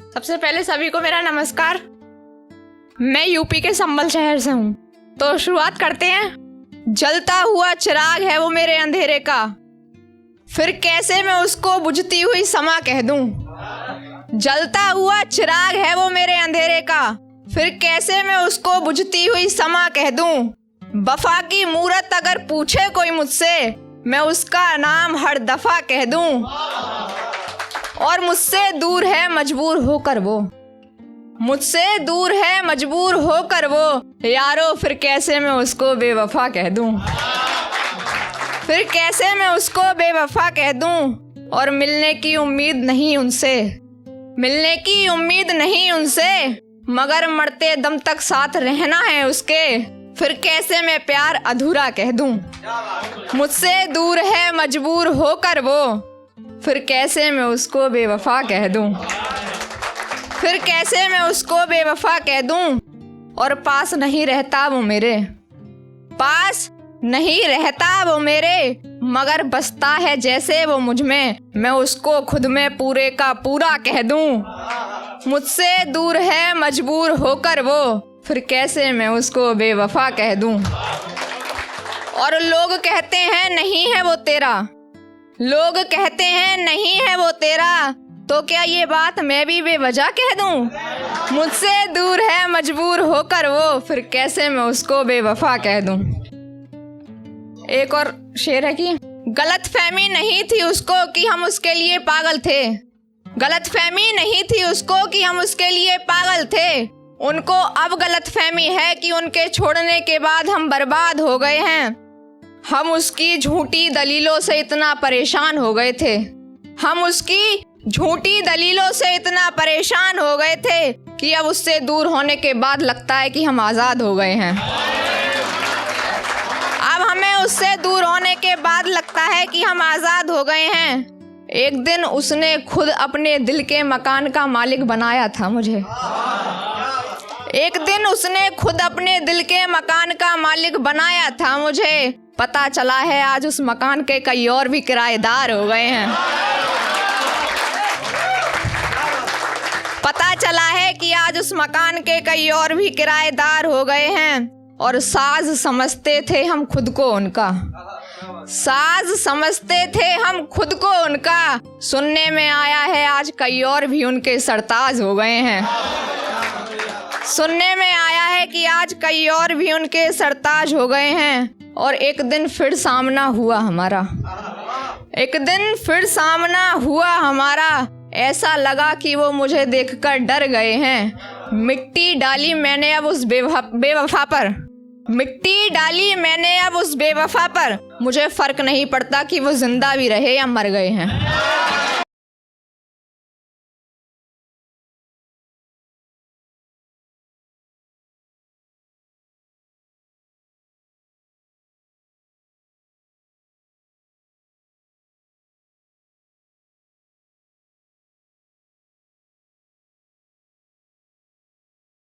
सबसे पहले सभी को मेरा नमस्कार। मैं यूपी के संभल शहर से हूँ, तो शुरुआत करते हैं। जलता हुआ चिराग है वो मेरे अंधेरे का, फिर कैसे मैं उसको बुझती हुई समा कह दूं। जलता हुआ चिराग है वो मेरे अंधेरे का, फिर कैसे मैं उसको बुझती हुई समा कह दूं। वफा की मूरत अगर पूछे कोई मुझसे, मैं उसका नाम हर दफा कह दूं। और मुझसे दूर है मजबूर होकर वो, मुझसे दूर है मजबूर होकर वो। यारो फिर कैसे मैं उसको बेवफा कह दूं, फिर कैसे मैं उसको बेवफा कह दूं। और मिलने की उम्मीद नहीं उनसे, मिलने की उम्मीद नहीं उनसे, मगर मरते दम तक साथ रहना है उसके। फिर कैसे मैं प्यार अधूरा कह दूं। मुझसे दूर है मजबूर होकर वो, फिर कैसे मैं उसको बेवफा कह दूं, फिर कैसे मैं उसको बेवफा कह दूं। और पास नहीं रहता वो मेरे, पास नहीं रहता वो मेरे, मगर बसता है जैसे वो मुझ में, मैं उसको खुद में पूरे का पूरा कह दूं। मुझसे दूर है मजबूर होकर वो, फिर कैसे मैं उसको बेवफा कह दूं। और लोग कहते हैं नहीं है वो तेरा, लोग कहते हैं नहीं है वो तेरा, तो क्या ये बात मैं भी बेवजह कह दूं। मुझसे दूर है मजबूर होकर वो, फिर कैसे मैं उसको बेवफा कह दूं। एक और शेर है कि गलतफहमी नहीं थी उसको कि हम उसके लिए पागल थे, गलतफहमी नहीं थी उसको कि हम उसके लिए पागल थे। उनको अब गलतफहमी है कि उनके छोड़ने के बाद हम बर्बाद हो गए हैं। हम उसकी झूठी दलीलों से इतना परेशान हो गए थे, हम उसकी झूठी दलीलों से इतना परेशान हो गए थे कि अब उससे दूर होने के बाद लगता है कि हम आज़ाद हो गए हैं। अब हमें उससे दूर होने के बाद लगता है कि हम आज़ाद हो गए हैं। एक दिन उसने खुद अपने दिल के मकान का मालिक बनाया था मुझे, एक दिन उसने खुद अपने दिल के मकान का मालिक बनाया था मुझे। पता चला है आज उस मकान के कई और भी किराएदार हो गए हैं। पता चला है कि आज उस मकान के कई और भी किराएदार हो गए हैं। और साज समझते थे हम खुद को उनका, साज समझते थे हम खुद को उनका, सुनने में आया है आज कई और भी उनके सरताज हो गए हैं। सुनने में आया है कि आज कई और भी उनके सरताज हो गए हैं। और एक दिन फिर सामना हुआ हमारा, एक दिन फिर सामना हुआ हमारा, ऐसा लगा कि वो मुझे देखकर डर गए हैं। मिट्टी डाली मैंने अब उस बेवफा पर, मिट्टी डाली मैंने अब उस बेवफा पर, मुझे फर्क नहीं पड़ता कि वो जिंदा भी रहे या मर गए हैं।